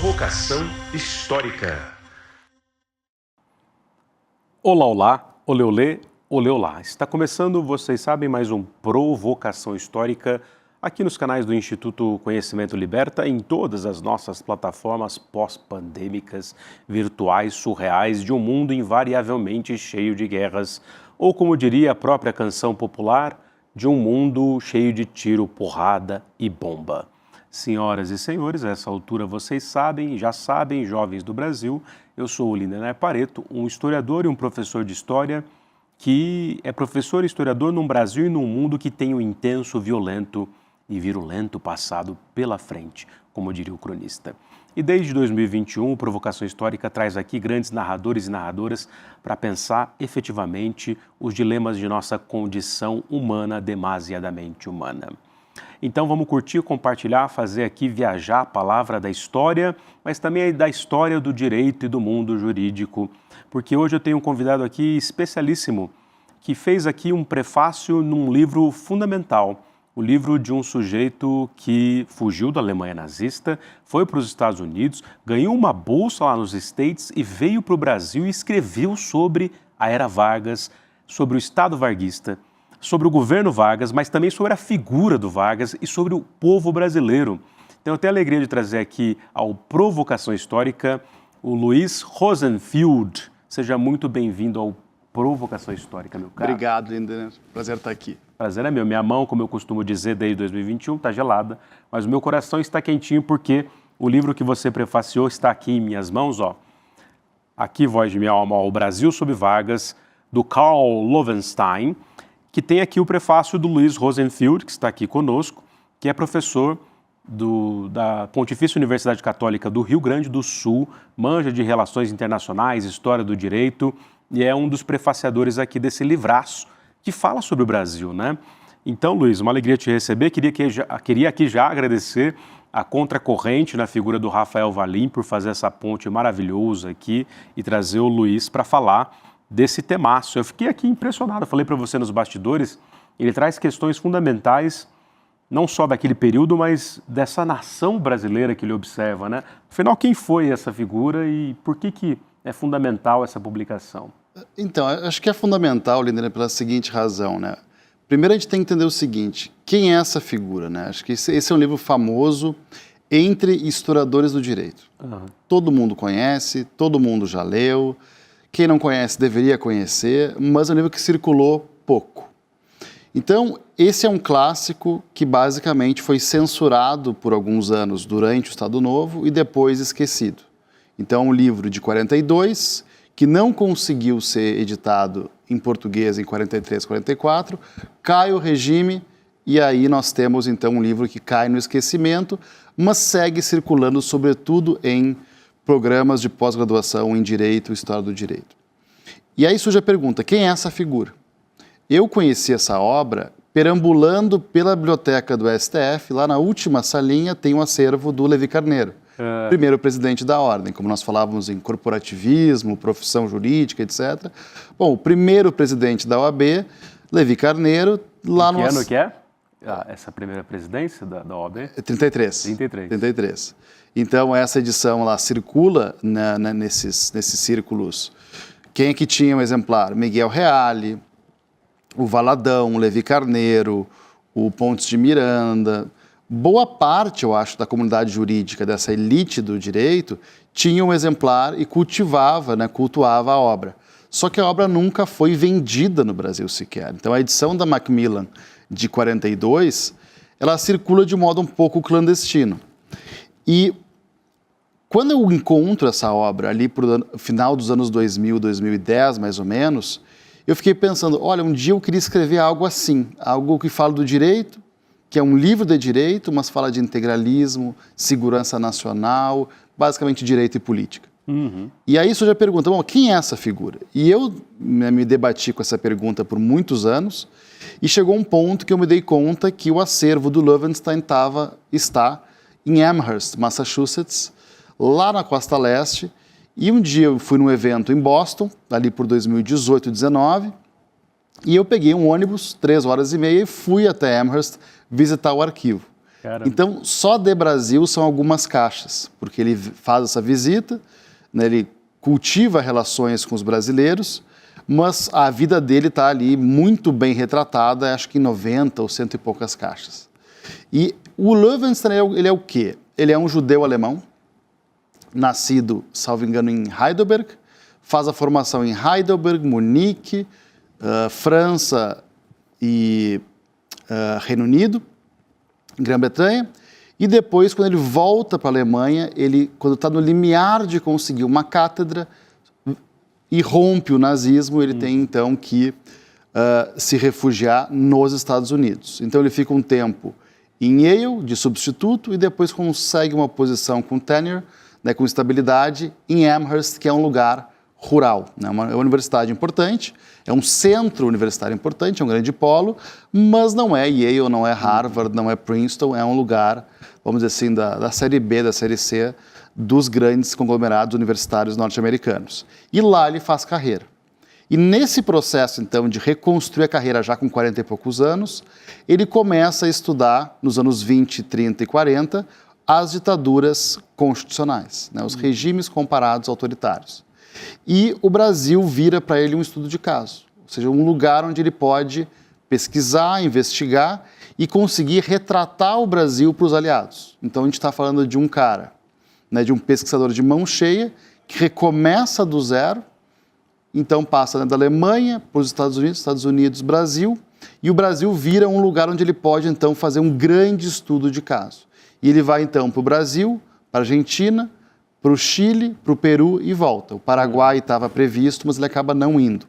Provocação Histórica. Olá, olá, olê, olê, olê, olá. Está começando, vocês sabem, mais um Provocação Histórica aqui nos canais do Instituto Conhecimento Liberta, em todas as nossas plataformas pós-pandêmicas, virtuais, surreais, de um mundo invariavelmente cheio de guerras, ou como diria a própria canção popular, de um mundo cheio de tiro, porrada e bomba. Senhoras e senhores, a essa altura vocês sabem, já sabem, jovens do Brasil, eu sou o Lindenay Pareto, um historiador e um professor de história que é professor e historiador num Brasil e num mundo que tem um intenso, violento e virulento passado pela frente, como diria o cronista. E desde 2021, o Provocação Histórica traz aqui grandes narradores e narradoras para pensar efetivamente os dilemas de nossa condição humana, demasiadamente humana. Então vamos curtir, compartilhar, fazer aqui viajar a palavra da história, mas também da história do direito e do mundo jurídico, porque hoje eu tenho um convidado aqui especialíssimo que fez aqui um prefácio num livro fundamental, o livro de um sujeito que fugiu da Alemanha nazista, foi para os Estados Unidos, ganhou uma bolsa lá nos States e veio para o Brasil e escreveu sobre a Era Vargas, sobre o Estado varguista, sobre o governo Vargas, mas também sobre a figura do Vargas e sobre o povo brasileiro. Então eu tenho a alegria de trazer aqui ao Provocação Histórica o Luiz Rosenfeld. Seja muito bem-vindo ao Provocação Histórica, meu caro. Obrigado, Lindenay. Prazer estar aqui. Prazer é meu. Minha mão, como eu costumo dizer desde 2021, está gelada, mas o meu coração está quentinho porque o livro que você prefaciou está aqui em minhas mãos, ó. Aqui, Voz de Minha Alma, ó, O Brasil sob Vargas, do Karl Loewenstein, que tem aqui o prefácio do Luiz Rosenfeld, que está aqui conosco, que é professor da Pontifícia Universidade Católica do Rio Grande do Sul, manja de relações internacionais, história do direito, e é um dos prefaciadores aqui desse livraço que fala sobre o Brasil, né? Então, Luiz, uma alegria te receber. Queria aqui já agradecer a Contracorrente na figura do Rafael Valim por fazer essa ponte maravilhosa aqui e trazer o Luiz para falar desse temaço. Eu fiquei aqui impressionado, falei para você nos bastidores, ele traz questões fundamentais, não só daquele período, mas dessa nação brasileira que ele observa, né? Afinal, quem foi essa figura e por que é fundamental essa publicação? Então, acho que é fundamental, Lindenay, pela seguinte razão, né? Primeiro, a gente tem que entender o seguinte, quem é essa figura, né? Acho que esse é um livro famoso entre historiadores do direito. Uhum. Todo mundo conhece, todo mundo já leu. Quem não conhece deveria conhecer, mas é um livro que circulou pouco. Então, esse é um clássico que basicamente foi censurado por alguns anos durante o Estado Novo e depois esquecido. Então, é um livro de 42, que não conseguiu ser editado em português em 43, 44, cai o regime e aí nós temos então um livro que cai no esquecimento, mas segue circulando sobretudo em programas de pós-graduação em Direito e História do Direito. E aí surge a pergunta, quem é essa figura? Eu conheci essa obra perambulando pela biblioteca do STF, lá na última salinha tem um acervo do Levi Carneiro, primeiro presidente da Ordem, como nós falávamos em corporativismo, profissão jurídica, etc. Bom, o primeiro presidente da OAB, Levi Carneiro, lá no... Que ano que é? Essa primeira presidência da OAB? 33. 33. Então, essa edição lá circula nesses círculos. Quem é que tinha um exemplar? Miguel Reale, o Valadão, o Levi Carneiro, o Pontes de Miranda. Boa parte, eu acho, da comunidade jurídica, dessa elite do direito, tinha um exemplar e cultuava a obra. Só que a obra nunca foi vendida no Brasil sequer. Então, a edição da Macmillan de 42, ela circula de modo um pouco clandestino. E quando eu encontro essa obra ali por final dos anos 2000, 2010, mais ou menos, eu fiquei pensando, olha, um dia eu queria escrever algo assim, algo que fala do direito, que é um livro de direito, mas fala de integralismo, segurança nacional, basicamente direito e política. Uhum. E aí surge a pergunta, bom, quem é essa figura? E eu me debati com essa pergunta por muitos anos e chegou um ponto que eu me dei conta que o acervo do Loewenstein está em Amherst, Massachusetts, lá na costa leste, e um dia eu fui num evento em Boston, ali por 2018, 2019, e eu peguei um ônibus, 3 horas e meia, e fui até Amherst visitar o arquivo. Caramba. Então, só de Brasil são algumas caixas, porque ele faz essa visita, né, ele cultiva relações com os brasileiros, mas a vida dele está ali muito bem retratada, acho que em 90 ou 100 e poucas caixas. E o Löwenstein, ele é o quê? Ele é um judeu alemão, nascido, salvo engano, em Heidelberg, faz a formação em Heidelberg, Munique, França e Reino Unido, Grã-Bretanha, e depois, quando ele volta para a Alemanha, quando está no limiar de conseguir uma cátedra e rompe o nazismo, ele tem então que se refugiar nos Estados Unidos. Então ele fica um tempo em Yale, de substituto, e depois consegue uma posição com tenure, né, com estabilidade, em Amherst, que é um lugar rural. Né, uma universidade importante, é um centro universitário importante, é um grande polo, mas não é Yale, não é Harvard, não é Princeton, é um lugar, vamos dizer assim, da série B, da série C, dos grandes conglomerados universitários norte-americanos. E lá ele faz carreira. E nesse processo, então, de reconstruir a carreira já com 40 e poucos anos, ele começa a estudar, nos anos 20, 30 e 40, as ditaduras constitucionais, né, os regimes comparados autoritários. E o Brasil vira para ele um estudo de caso, ou seja, um lugar onde ele pode pesquisar, investigar e conseguir retratar o Brasil para os aliados. Então, a gente está falando de um cara, né, de um pesquisador de mão cheia, que recomeça do zero, então passa, né, da Alemanha para os Estados Unidos, Brasil, e o Brasil vira um lugar onde ele pode, então, fazer um grande estudo de caso. E ele vai, então, para o Brasil, para a Argentina, para o Chile, para o Peru e volta. O Paraguai estava previsto, mas ele acaba não indo.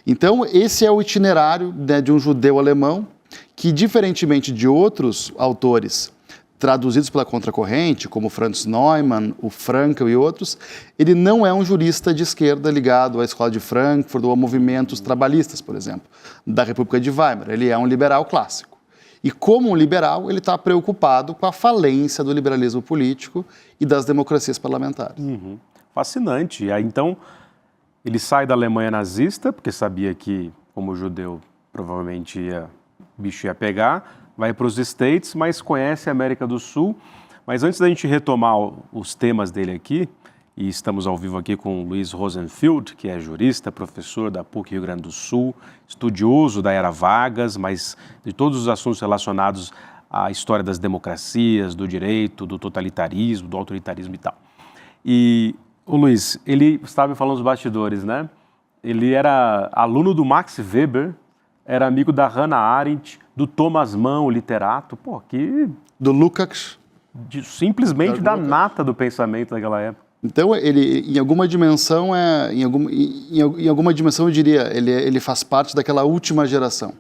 Então, esse é o itinerário, né, de um judeu alemão que, diferentemente de outros autores traduzidos pela Contracorrente, como Franz Neumann, o Frankl e outros, ele não é um jurista de esquerda ligado à Escola de Frankfurt ou a movimentos trabalhistas, por exemplo, da República de Weimar. Ele é um liberal clássico. E como um liberal, ele está preocupado com a falência do liberalismo político e das democracias parlamentares. Fascinante. Aí, então, ele sai da Alemanha nazista, porque sabia que, como judeu, provavelmente o bicho ia pegar, vai para os States, mas conhece a América do Sul. Mas antes da gente retomar os temas dele aqui, e estamos ao vivo aqui com o Luiz Rosenfield, que é jurista, professor da PUC Rio Grande do Sul, estudioso da Era Vargas, mas de todos os assuntos relacionados à história das democracias, do direito, do totalitarismo, do autoritarismo e tal. E o Luiz, ele estava falando dos bastidores, né? Ele era aluno do Max Weber, era amigo da Hannah Arendt, do Thomas Mann, o literato, do Lukács. Simplesmente da nata do pensamento daquela época. Então, ele, em alguma dimensão, em alguma dimensão eu diria, ele faz parte daquela última geração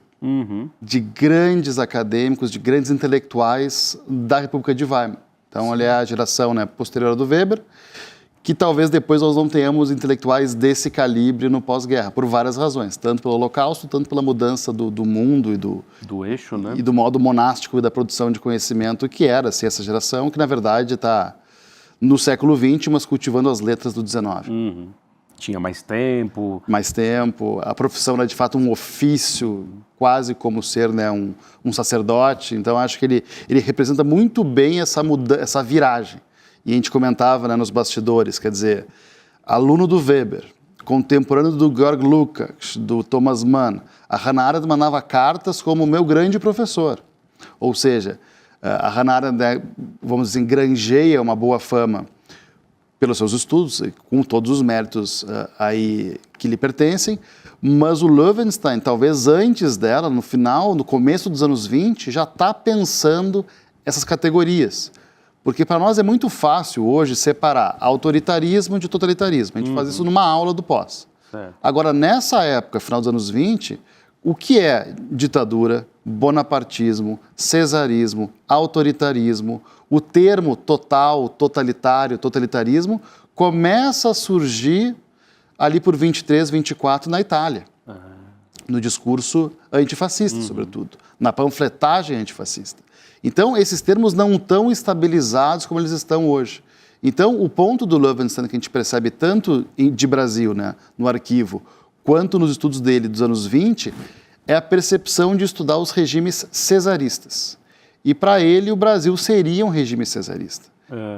de grandes acadêmicos, de grandes intelectuais da República de Weimar. Então, ele é a geração, né, posterior do Weber, que talvez depois nós não tenhamos intelectuais desse calibre no pós-guerra, por várias razões, tanto pelo Holocausto, tanto pela mudança do mundo e do eixo, né? E do modo monástico e da produção de conhecimento que era assim, essa geração, que na verdade está no século XX, mas cultivando as letras do XIX. Tinha mais tempo. Mais tempo, a profissão era de fato um ofício, quase como ser, né, um sacerdote, então acho que ele representa muito bem essa viragem. E a gente comentava, né, nos bastidores, quer dizer, aluno do Weber, contemporâneo do Georg Lukács, do Thomas Mann, a Hannah Arendt mandava cartas como meu grande professor. Ou seja, a Hannah Arendt, né, vamos dizer, granjeia uma boa fama pelos seus estudos, com todos os méritos aí que lhe pertencem, mas o Löwenstein, talvez antes dela, no começo dos anos 20, já está pensando essas categorias. Porque para nós é muito fácil hoje separar autoritarismo de totalitarismo. A gente faz isso numa aula do pós. Agora, nessa época, final dos anos 20, o que é ditadura, bonapartismo, cesarismo, autoritarismo, o termo total, totalitário, totalitarismo, começa a surgir ali por 23, 24 na Itália. No discurso antifascista, sobretudo. Na panfletagem antifascista. Então, esses termos não estão estabilizados como eles estão hoje. Então, o ponto do Löwenstein, que a gente percebe tanto de Brasil, né, no arquivo, quanto nos estudos dele dos anos 20, é a percepção de estudar os regimes cesaristas. e para ele o Brasil seria um regime cesarista.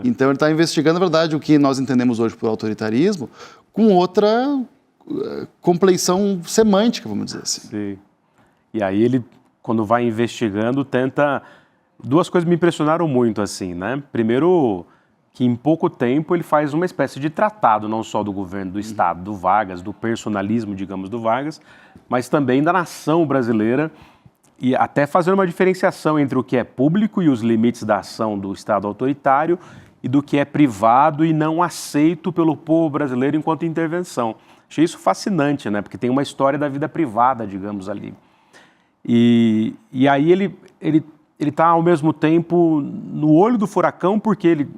Então ele está investigando, na verdade, o que nós entendemos hoje por autoritarismo com outra compleição semântica, vamos dizer assim. Sim. E aí ele, quando vai investigando, tenta... Duas coisas me impressionaram muito, assim, né? Primeiro, que em pouco tempo ele faz uma espécie de tratado, não só do governo do Estado, do Vargas, do personalismo, digamos, do Vargas, mas também da nação brasileira, e até fazer uma diferenciação entre o que é público e os limites da ação do Estado autoritário e do que é privado e não aceito pelo povo brasileiro enquanto intervenção. Achei isso fascinante, né? Porque tem uma história da vida privada, digamos, ali. E aí ele está, ao mesmo tempo, no olho do furacão, porque ele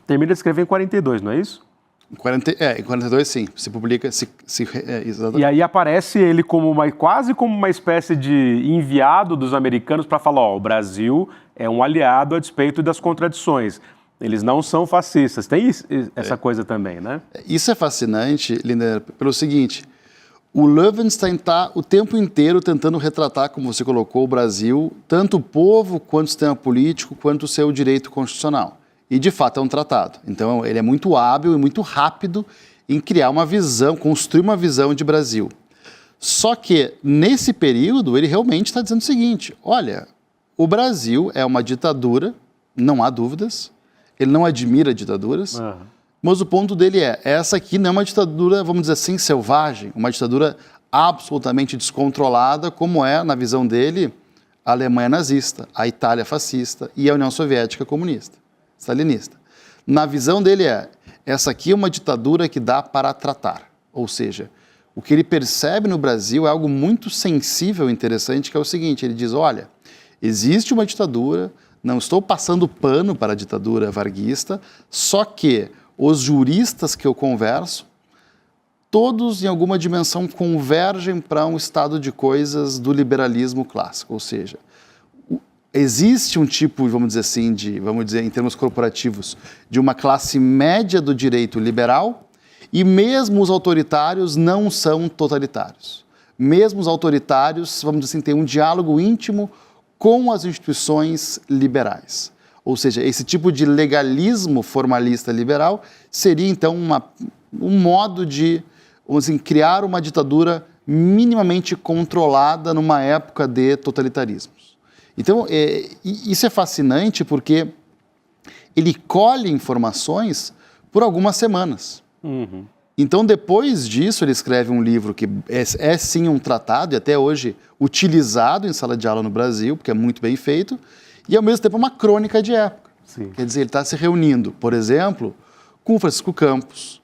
termina de escrever em 42, não é isso? Em 42, sim. Se publica... exatamente. E aí aparece ele como quase como uma espécie de enviado dos americanos para falar, ó, o Brasil é um aliado a despeito das contradições. Eles não são fascistas. Tem essa coisa também, né? Isso é fascinante, Lindner, pelo seguinte... O Löwenstein está o tempo inteiro tentando retratar, como você colocou, o Brasil, tanto o povo, quanto o sistema político, quanto o seu direito constitucional. E, de fato, é um tratado. Então, ele é muito hábil e muito rápido em criar uma visão, construir uma visão de Brasil. Só que, nesse período, ele realmente está dizendo o seguinte, olha, o Brasil é uma ditadura, não há dúvidas, ele não admira ditaduras, mas o ponto dele essa aqui não é uma ditadura, vamos dizer assim, selvagem, uma ditadura absolutamente descontrolada, como é, na visão dele, a Alemanha nazista, a Itália fascista e a União Soviética comunista, stalinista. Na visão dele essa aqui é uma ditadura que dá para tratar. Ou seja, o que ele percebe no Brasil é algo muito sensível e interessante, que é o seguinte, ele diz, olha, existe uma ditadura, não estou passando pano para a ditadura varguista, só que os juristas que eu converso, todos em alguma dimensão convergem para um estado de coisas do liberalismo clássico, ou seja, existe um tipo, vamos dizer assim, em termos corporativos, de uma classe média do direito liberal e mesmo os autoritários não são totalitários. Mesmo os autoritários, vamos dizer assim, têm um diálogo íntimo com as instituições liberais. Ou seja, esse tipo de legalismo formalista liberal seria, então, um modo de, vamos dizer, criar uma ditadura minimamente controlada numa época de totalitarismos. Então, isso é fascinante porque ele colhe informações por algumas semanas. Então, depois disso, ele escreve um livro que é sim um tratado, e até hoje utilizado em sala de aula no Brasil, porque é muito bem feito, e ao mesmo tempo uma crônica de época. Sim. Quer dizer, ele está se reunindo, por exemplo, com o Francisco Campos,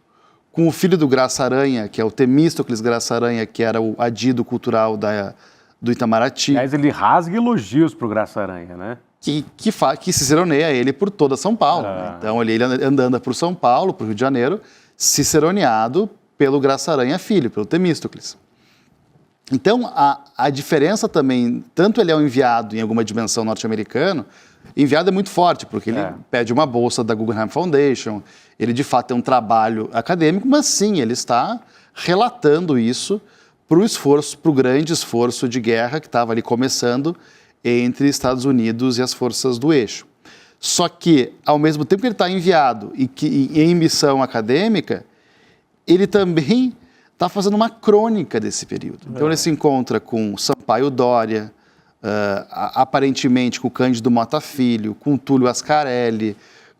com o filho do Graça Aranha, que é o Temístocles Graça Aranha, que era o adido cultural do Itamaraty. Aliás, ele rasga elogios para o Graça Aranha, né? Que ciceroneia ele por toda São Paulo. Né? Então, ele andando por São Paulo, por Rio de Janeiro, ciceroneado pelo Graça Aranha filho, pelo Temístocles. Então, a diferença também, tanto ele é um enviado em alguma dimensão norte-americano, enviado é muito forte, porque ele pede uma bolsa da Guggenheim Foundation, ele de fato tem um trabalho acadêmico, mas sim, ele está relatando isso para o grande esforço de guerra que estava ali começando entre Estados Unidos e as forças do eixo. Só que, ao mesmo tempo que ele está enviado e em missão acadêmica, ele também está fazendo uma crônica desse período. Então ele se encontra com Sampaio Dória, aparentemente com Cândido Mota Filho, com Túlio Ascarelli,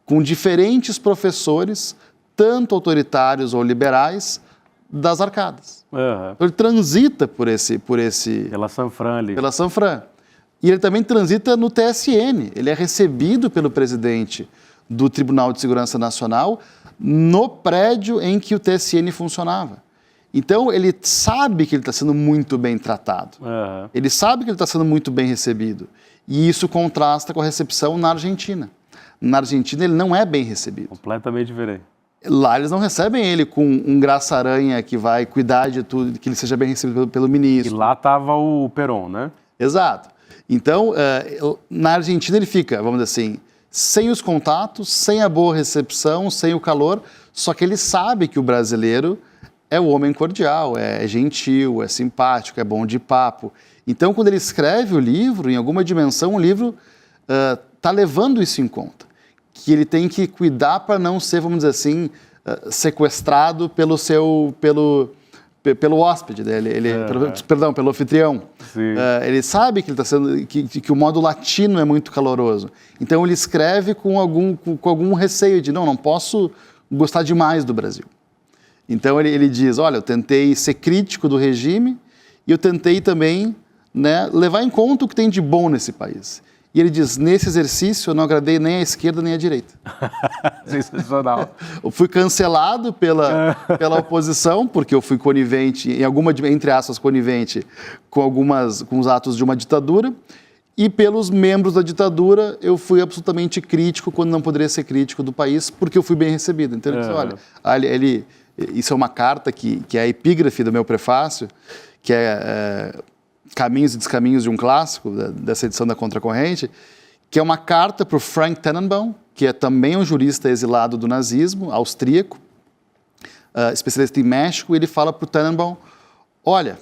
com diferentes professores, tanto autoritários ou liberais, das arcadas. Ele transita pela Sanfran ali. Pela Sanfran. E ele também transita no TSN. Ele é recebido pelo presidente do Tribunal de Segurança Nacional no prédio em que o TSN funcionava. Então, ele sabe que ele está sendo muito bem tratado. Ele sabe que ele está sendo muito bem recebido. E isso contrasta com a recepção na Argentina. Na Argentina, ele não é bem recebido. Completamente diferente. Lá, eles não recebem ele com um Graça Aranha que vai cuidar de tudo, que ele seja bem recebido pelo ministro. E lá estava o Perón, né? Exato. Então, na Argentina, ele fica, vamos dizer assim, sem os contatos, sem a boa recepção, sem o calor, só que ele sabe que o brasileiro é o homem cordial, é gentil, é simpático, é bom de papo. Então, quando ele escreve o livro, em alguma dimensão, o livro está levando isso em conta. Que ele tem que cuidar para não ser, vamos dizer assim, sequestrado pelo hóspede dele, pelo anfitrião. Ele sabe que ele tá sendo, que o modo latino é muito caloroso. Então ele escreve com algum receio de não posso gostar demais do Brasil. Então ele diz, olha, eu tentei ser crítico do regime e eu tentei também, né, levar em conta o que tem de bom nesse país. E ele diz, nesse exercício eu não agradei nem à esquerda nem à direita. Sensacional. Eu fui cancelado pela oposição, porque eu fui conivente, entre aspas, conivente com os atos de uma ditadura, e pelos membros da ditadura eu fui absolutamente crítico quando não poderia ser crítico do país, porque eu fui bem recebido. Então ele disse, olha, isso é uma carta que é a epígrafe do meu prefácio, que é Caminhos e Descaminhos de um Clássico, dessa edição da Contracorrente, que é uma carta para o Frank Tannenbaum, que é também um jurista exilado do nazismo, austríaco, especialista em México, e ele fala para o Tannenbaum, olha,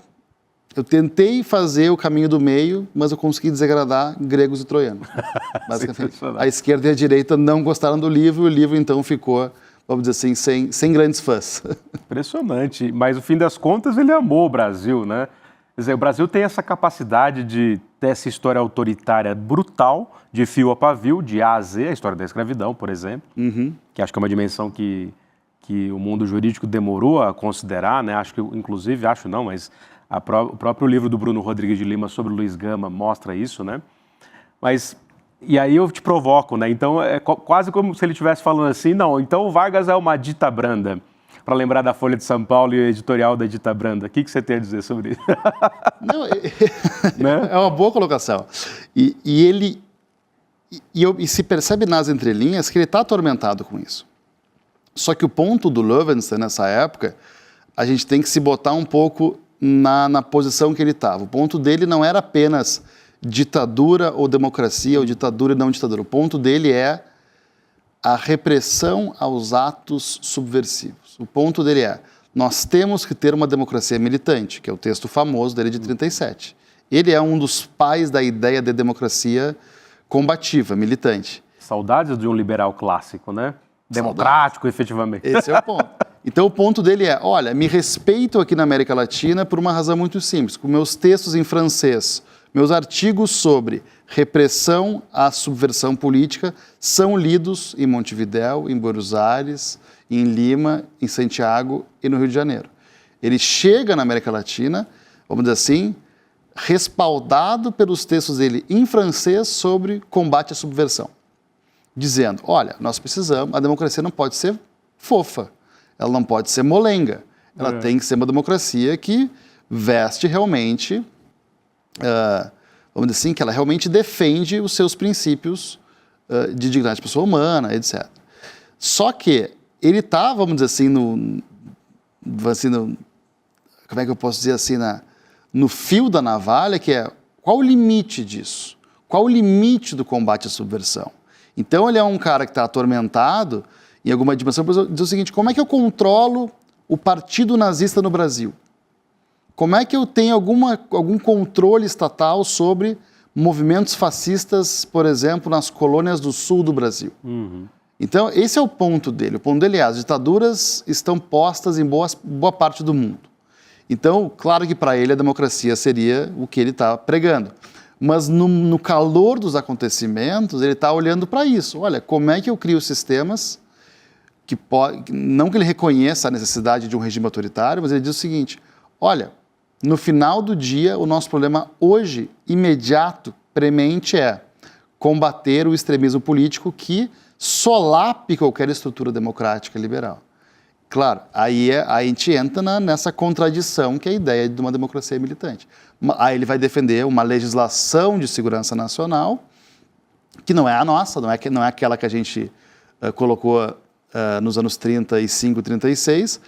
eu tentei fazer o caminho do meio, mas eu consegui desagradar gregos e troianos. Basicamente, a esquerda e a direita não gostaram do livro, e o livro então ficou, vamos dizer assim, sem grandes fãs. Impressionante, mas no fim das contas ele amou o Brasil, né? Quer dizer, o Brasil tem essa capacidade de ter essa história autoritária brutal, de fio a pavio, de A a Z, a história da escravidão, por exemplo, que acho que é uma dimensão que o mundo jurídico demorou a considerar, né? Acho que, inclusive, mas o próprio livro do Bruno Rodrigues de Lima sobre Luiz Gama mostra isso, né? Mas, e aí eu te provoco, né? Então, é quase como se ele estivesse falando assim, não, então o Vargas é uma dita branda. Para lembrar da Folha de São Paulo e o editorial da Dita Branda. O que você tem a dizer sobre isso? Não, né? É uma boa colocação. E se percebe nas entrelinhas que ele está atormentado com isso. Só que o ponto do Löwenstein, nessa época, a gente tem que se botar um pouco na posição que ele estava. O ponto dele não era apenas ditadura ou democracia, ou ditadura e não ditadura. O ponto dele é a repressão aos atos subversivos. O ponto dele é, nós temos que ter uma democracia militante, que é o texto famoso dele de 37. Ele é um dos pais da ideia de democracia combativa, militante. Saudades de um liberal clássico, né? Democrático, efetivamente. Esse é o ponto. Então o ponto dele é, olha, me respeito aqui na América Latina por uma razão muito simples. Com meus textos em francês, meus artigos sobre repressão à subversão política são lidos em Montevidéu, em Buenos Aires, em Lima, em Santiago e no Rio de Janeiro. Ele chega na América Latina, vamos dizer assim, respaldado pelos textos dele em francês sobre combate à subversão, dizendo, olha, nós precisamos, a democracia não pode ser fofa, ela não pode ser molenga, ela tem que ser uma democracia que veste realmente, vamos dizer assim, que ela realmente defende os seus princípios de dignidade de pessoa humana, etc. Só que ele está, vamos dizer assim, como é que eu posso dizer assim, no fio da navalha, que é, qual o limite disso? Qual o limite do combate à subversão? Então ele é um cara que está atormentado em alguma dimensão, por dizer o seguinte, como é que eu controlo o partido nazista no Brasil? Como é que eu tenho algum controle estatal sobre movimentos fascistas, por exemplo, nas colônias do sul do Brasil? Então, esse é o ponto dele. O ponto dele é, as ditaduras estão postas em boa parte do mundo. Então, claro que para ele a democracia seria o que ele está pregando. Mas no calor dos acontecimentos, ele está olhando para isso. Olha, como é que eu crio sistemas que não que ele reconheça a necessidade de um regime autoritário, mas ele diz o seguinte, olha, no final do dia, o nosso problema hoje, imediato, premente, é combater o extremismo político que solape qualquer estrutura democrática liberal. Claro, aí a gente entra nessa contradição que é a ideia de uma democracia militante. Aí ele vai defender uma legislação de segurança nacional que não é a nossa, não é aquela que a gente colocou nos anos 35, 36,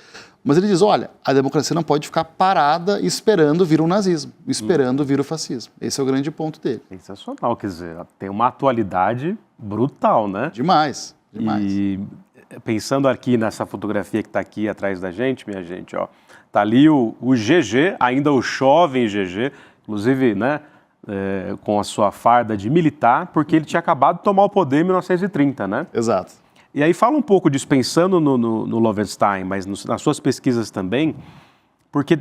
mas ele diz, olha, a democracia não pode ficar parada esperando vir o nazismo, esperando vir o fascismo. Esse é o grande ponto dele. Sensacional, quer dizer, tem uma atualidade brutal, né? Demais, demais. E pensando aqui nessa fotografia que está aqui atrás da gente, minha gente, ó, tá ali o GG, ainda o jovem GG, inclusive, né, com a sua farda de militar, porque ele tinha acabado de tomar o poder em 1930, né? Exato. E aí fala um pouco disso, pensando no Lowenstein, mas nas suas pesquisas também, porque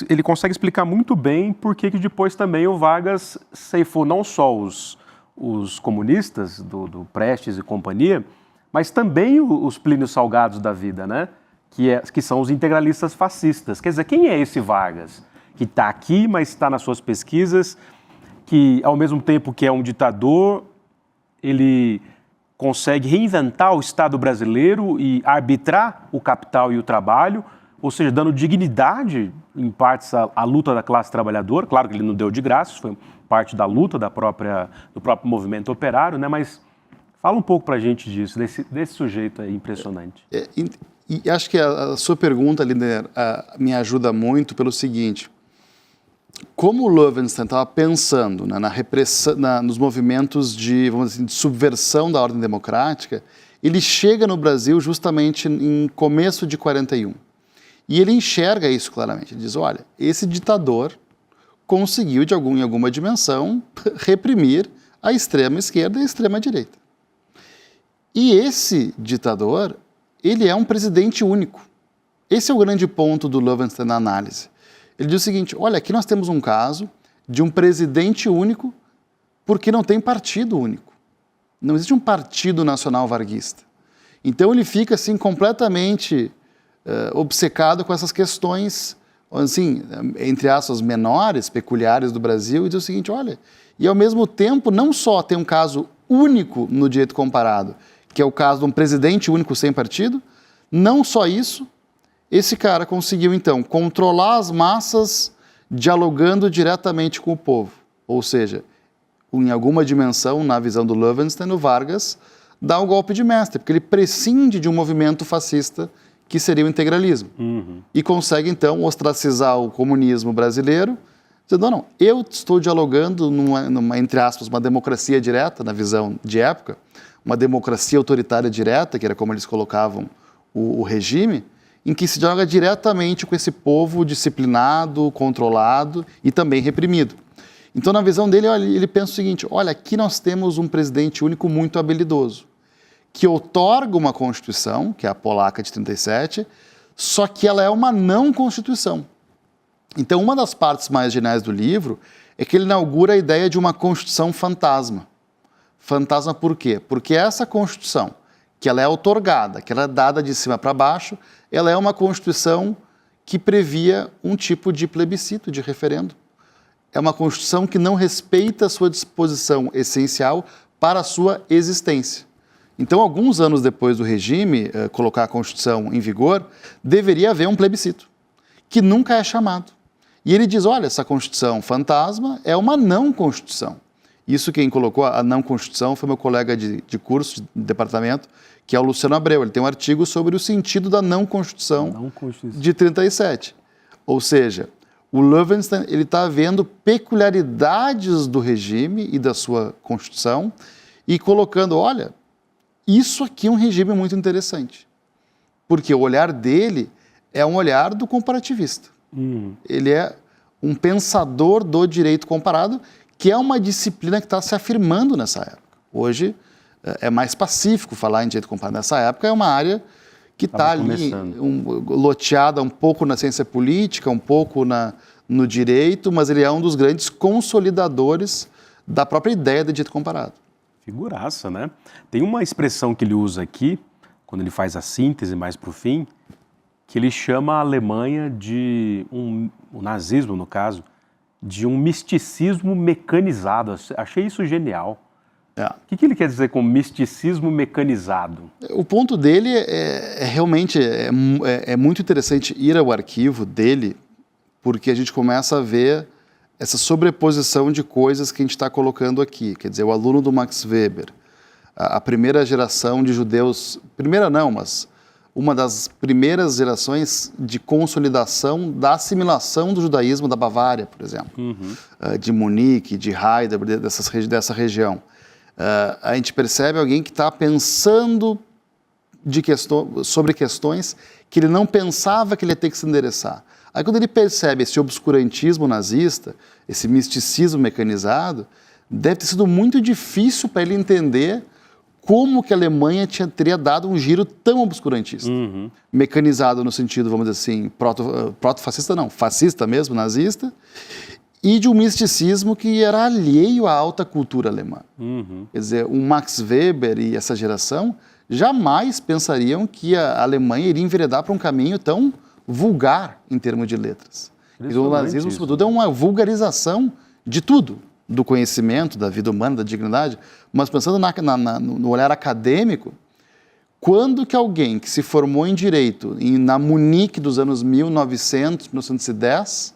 ele consegue explicar muito bem por que depois também o Vargas ceifou não só os comunistas do Prestes e companhia, mas também os Plínios Salgados da vida, né? Que são os integralistas fascistas. Quer dizer, quem é esse Vargas? Que está aqui, mas está nas suas pesquisas, que ao mesmo tempo que é um ditador, ele consegue reinventar o Estado brasileiro e arbitrar o capital e o trabalho, ou seja, dando dignidade, em partes, à luta da classe trabalhadora. Claro que ele não deu de graça, isso foi parte da luta do próprio movimento operário, né? Mas fala um pouco para a gente disso, desse sujeito aí impressionante. E acho que a sua pergunta, Linder, me ajuda muito pelo seguinte: como o Lowenstein estava pensando, né, na repressão, nos movimentos de, vamos dizer assim, de subversão da ordem democrática, ele chega no Brasil justamente em começo de 41. E ele enxerga isso claramente. Ele diz, olha, esse ditador conseguiu, em alguma dimensão, reprimir a extrema esquerda e a extrema direita. E esse ditador, ele é um presidente único. Esse é o grande ponto do Lowenstein na análise. Ele diz o seguinte, olha, aqui nós temos um caso de um presidente único porque não tem partido único. Não existe um partido nacional varguista. Então ele fica assim completamente obcecado com essas questões, assim, entre aspas, menores, peculiares do Brasil, e diz o seguinte, olha, e ao mesmo tempo não só tem um caso único no direito comparado, que é o caso de um presidente único sem partido, não só isso, esse cara conseguiu, então, controlar as massas dialogando diretamente com o povo. Ou seja, em alguma dimensão, na visão do Lowenstein, o Vargas dá o golpe de mestre, porque ele prescinde de um movimento fascista que seria o integralismo. E consegue, então, ostracizar o comunismo brasileiro, dizendo, não, eu estou dialogando entre aspas, uma democracia direta, na visão de época, uma democracia autoritária direta, que era como eles colocavam o regime, em que se dialoga diretamente com esse povo disciplinado, controlado e também reprimido. Então, na visão dele, ele pensa o seguinte, olha, aqui nós temos um presidente único muito habilidoso, que outorga uma Constituição, que é a polaca de 37, só que ela é uma não-Constituição. Então, uma das partes mais geniais do livro é que ele inaugura a ideia de uma Constituição fantasma. Fantasma por quê? Porque essa Constituição, que ela é outorgada, que ela é dada de cima para baixo, ela é uma Constituição que previa um tipo de plebiscito, de referendo. É uma Constituição que não respeita a sua disposição essencial para a sua existência. Então, alguns anos depois do regime colocar a Constituição em vigor, deveria haver um plebiscito, que nunca é chamado. E ele diz, olha, essa Constituição fantasma é uma não-Constituição. Isso quem colocou a não-Constituição foi meu colega de curso, de departamento, que é o Luciano Abreu. Ele tem um artigo sobre o sentido da não-Constituição de 37. Ou seja, o Lowenstein está vendo peculiaridades do regime e da sua Constituição e colocando, olha, isso aqui é um regime muito interessante. Porque o olhar dele é um olhar do comparativista. Ele é um pensador do direito comparado, que é uma disciplina que está se afirmando nessa época. Hoje é mais pacífico falar em direito comparado. Nessa época é uma área que está ali loteada um pouco na ciência política, um pouco no direito, mas ele é um dos grandes consolidadores da própria ideia de direito comparado. Figuraça, né? Tem uma expressão que ele usa aqui, quando ele faz a síntese mais para o fim, que ele chama a Alemanha o nazismo no caso, de um misticismo mecanizado. Achei isso genial. O que ele quer dizer com misticismo mecanizado? O ponto dele realmente muito interessante ir ao arquivo dele, porque a gente começa a ver essa sobreposição de coisas que a gente está colocando aqui. Quer dizer, o aluno do Max Weber, a primeira geração de judeus, primeira não, mas uma das primeiras gerações de consolidação da assimilação do judaísmo da Bavária, por exemplo, de Munique, de Heidelberg, dessa região. A gente percebe alguém que está pensando sobre questões que ele não pensava que ele ia ter que se endereçar. Aí quando ele percebe esse obscurantismo nazista, esse misticismo mecanizado, deve ter sido muito difícil para ele entender como que a Alemanha teria dado um giro tão obscurantista. Mecanizado no sentido, vamos dizer assim, proto-fascista não, fascista mesmo, nazista, e de um misticismo que era alheio à alta cultura alemã. Quer dizer, o Max Weber e essa geração jamais pensariam que a Alemanha iria enveredar para um caminho tão vulgar em termos de letras. E o nazismo, sobretudo, é uma vulgarização de tudo, do conhecimento, da vida humana, da dignidade, mas pensando no olhar acadêmico, quando que alguém que se formou em Direito na Munique dos anos 1900, 1910,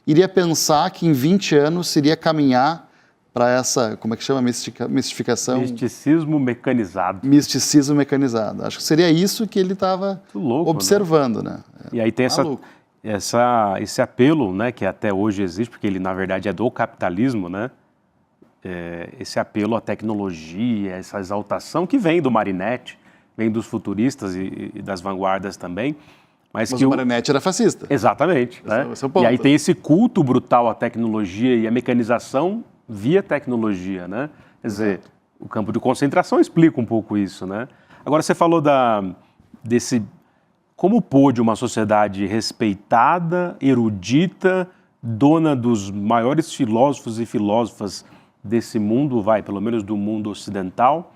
iria pensar que em 20 anos seria caminhar para essa, como é que chama, mistificação? Misticismo mecanizado. Misticismo mecanizado. Acho que seria isso que ele estava observando, né? E aí tem esse apelo, né, que até hoje existe, porque ele, na verdade, é do capitalismo, né? Esse apelo à tecnologia, essa exaltação que vem do Marinetti, vem dos futuristas e das vanguardas também. Mas o Marinetti era fascista. Exatamente. Né? E aí tem esse culto brutal à tecnologia e à mecanização via tecnologia, né? Quer dizer, o campo de concentração explica um pouco isso, né? Agora, você falou desse... Como pôde uma sociedade respeitada, erudita, dona dos maiores filósofos e filósofas desse mundo, pelo menos do mundo ocidental?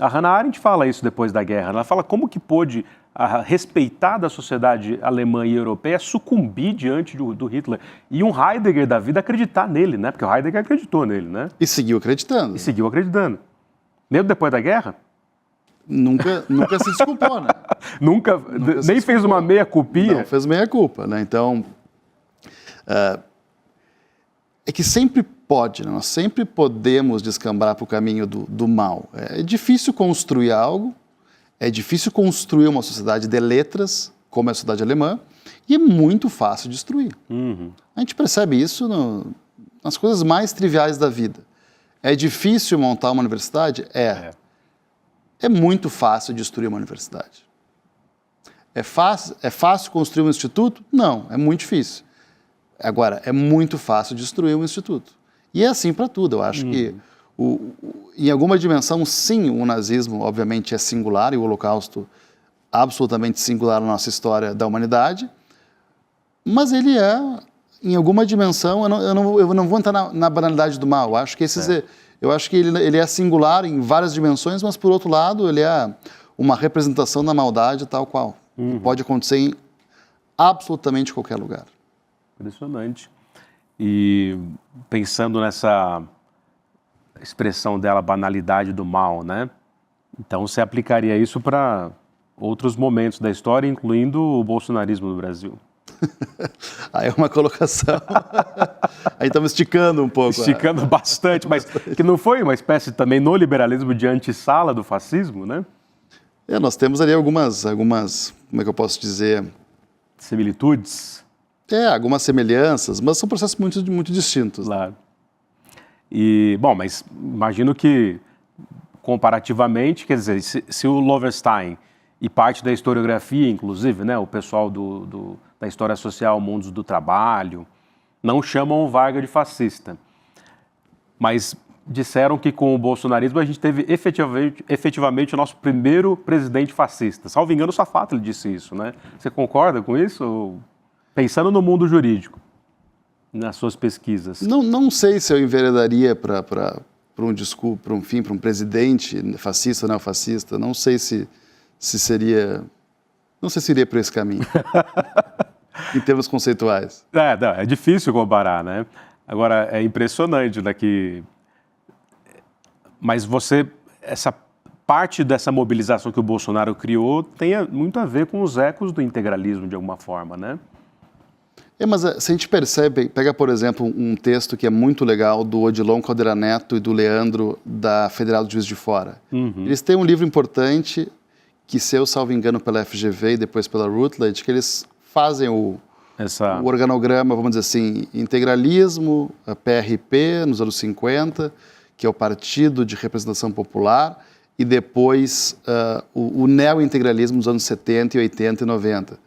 A Hannah Arendt fala isso depois da guerra. Ela fala como que pôde a respeitada sociedade alemã e europeia sucumbir diante do Hitler. E um Heidegger da vida acreditar nele, né? Porque o Heidegger acreditou nele, né? E seguiu acreditando. Mesmo depois da guerra? Nunca se desculpou, né? Nunca nem fez uma meia-culpinha? Não, fez meia-culpa, né? Então, é que sempre pode, né? Nós sempre podemos descambar para o caminho do mal. É difícil construir algo, é difícil construir uma sociedade de letras, como é a sociedade alemã, e é muito fácil destruir. A gente percebe isso nas coisas mais triviais da vida. É difícil montar uma universidade? É muito fácil destruir uma universidade. É fácil construir um instituto? Não, é muito difícil. Agora, é muito fácil destruir um instituto. E é assim para tudo. Eu acho que, em alguma dimensão, sim, o nazismo, obviamente, é singular, e o Holocausto absolutamente singular na nossa história da humanidade, mas ele é, em alguma dimensão, eu não vou entrar na banalidade do mal. Eu acho que ele é singular em várias dimensões, mas, por outro lado, ele é uma representação da maldade tal qual. Pode acontecer em absolutamente qualquer lugar. Impressionante. E pensando nessa expressão dela, banalidade do mal, né? Então, você aplicaria isso para outros momentos da história, incluindo o bolsonarismo no Brasil? Aí é uma colocação. Aí estamos esticando um pouco. Esticando bastante, mas que não foi uma espécie também no liberalismo de antessala do fascismo, né? Nós temos ali algumas, como é que eu posso dizer? Similitudes? Algumas semelhanças, mas são processos muito distintos. Claro. E, bom, mas imagino que, comparativamente, quer dizer, se o Lowenstein e parte da historiografia, inclusive, né, o pessoal da história social, mundos do trabalho, não chamam o Vargas de fascista, mas disseram que com o bolsonarismo a gente teve efetivamente o nosso primeiro presidente fascista. Salvo engano, o Safato ele disse isso, né? Você concorda com isso? Pensando no mundo jurídico, nas suas pesquisas. Não sei se eu enveredaria para um presidente fascista ou neofascista. Não sei se seria... Não sei se iria por esse caminho, em termos conceituais. É difícil comparar, né? Agora, é impressionante, né, mas essa parte dessa mobilização que o Bolsonaro criou tem muito a ver com os ecos do integralismo, de alguma forma, né? Mas se a gente pega, por exemplo, um texto que é muito legal do Odilon Caldeira Neto e do Leandro, da Federal de Juiz de Fora. Eles têm um livro importante, que se eu salvo engano pela FGV e depois pela Routledge, que eles fazem o organograma, vamos dizer assim, integralismo, a PRP nos anos 50, que é o Partido de Representação Popular, e depois o neo-integralismo nos anos 70, 80 e 90.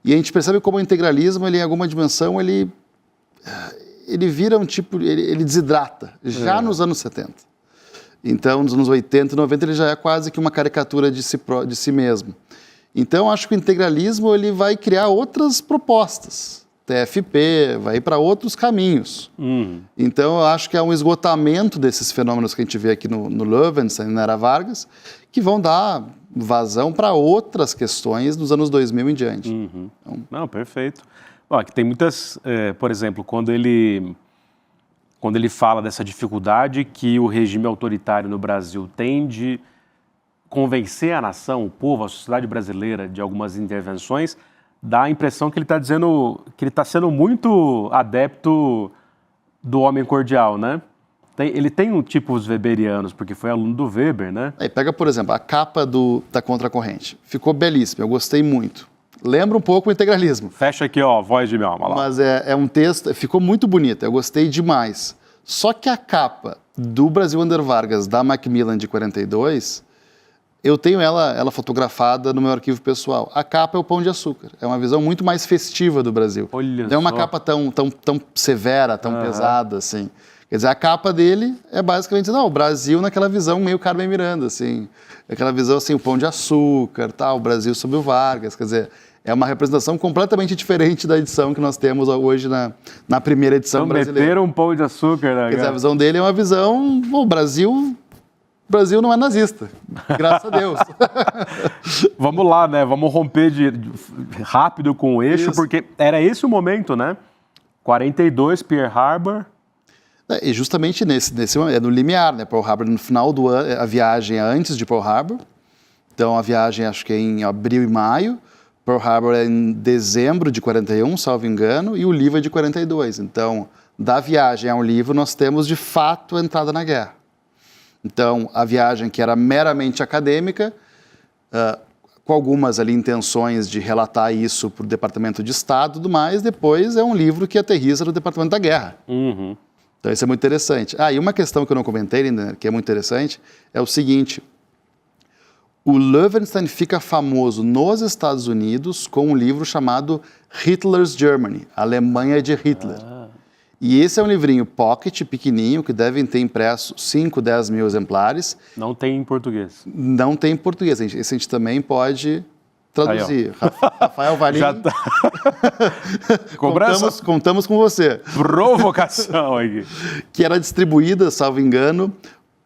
E a gente percebe como o integralismo, ele, em alguma dimensão, ele vira um tipo, ele desidrata, já nos anos 70. Então, nos anos 80 e 90, ele já é quase que uma caricatura de si mesmo. Então, acho que o integralismo ele vai criar outras propostas. TFP, vai ir para outros caminhos. Então, eu acho que é um esgotamento desses fenômenos que a gente vê aqui no Löwenstein e na Era Vargas, que vão dar vazão para outras questões dos anos 2000 em diante. Então... Não, perfeito. Ó, que tem muitas, por exemplo, quando ele fala dessa dificuldade que o regime autoritário no Brasil tem de convencer a nação, o povo, a sociedade brasileira de algumas intervenções, dá a impressão que ele está dizendo que ele está sendo muito adepto do homem cordial, né? Ele tem um tipo os weberianos, porque foi aluno do Weber, né? Aí pega, por exemplo, a capa da Contracorrente. Ficou belíssima, eu gostei muito. Lembra um pouco o integralismo. Fecha aqui, ó, voz de minha alma lá. Mas é um texto, ficou muito bonito, eu gostei demais. Só que a capa do Brasil Under Vargas, da Macmillan de 42, eu tenho ela fotografada no meu arquivo pessoal. A capa é o Pão de Açúcar. É uma visão muito mais festiva do Brasil. Olha não é uma só. capa tão severa, tão pesada, assim. Quer dizer, a capa dele é basicamente, não, o Brasil naquela visão meio Carmen Miranda, assim. Aquela visão, assim, o Pão de Açúcar, tal, o Brasil sob o Vargas. Quer dizer, é uma representação completamente diferente da edição que nós temos hoje na primeira edição então, brasileira. Meteram um Pão de Açúcar, né? Quer dizer, a visão dele é uma visão, o Brasil não é nazista, graças a Deus. Vamos lá, né? Vamos romper rápido com o eixo, porque era esse o momento, né? 42, Pearl Harbor. E justamente nesse é no limiar, né? Pearl Harbor no final do ano, a viagem é antes de Pearl Harbor. Então a viagem acho que é em abril e maio. Pearl Harbor é em dezembro de 41, salvo engano, e o livro é de 42. Então, da viagem ao livro, nós temos de fato a entrada na guerra. Então, a viagem que era meramente acadêmica, com algumas ali intenções de relatar isso para o Departamento de Estado e tudo mais, depois é um livro que aterriza no Departamento da Guerra. Então, isso é muito interessante. E uma questão que eu não comentei ainda, que é muito interessante, é o seguinte: o Löwenstein fica famoso nos Estados Unidos com um livro chamado Hitler's Germany, Alemanha de Hitler. E esse é um livrinho pocket, pequenininho, que devem ter impresso 5, 10 mil exemplares. Não tem em português. Não tem em português. Esse a gente também pode traduzir. Aí, Rafael Valim. Já tá. Contamos com você. Provocação aqui. Que era distribuída, salvo engano,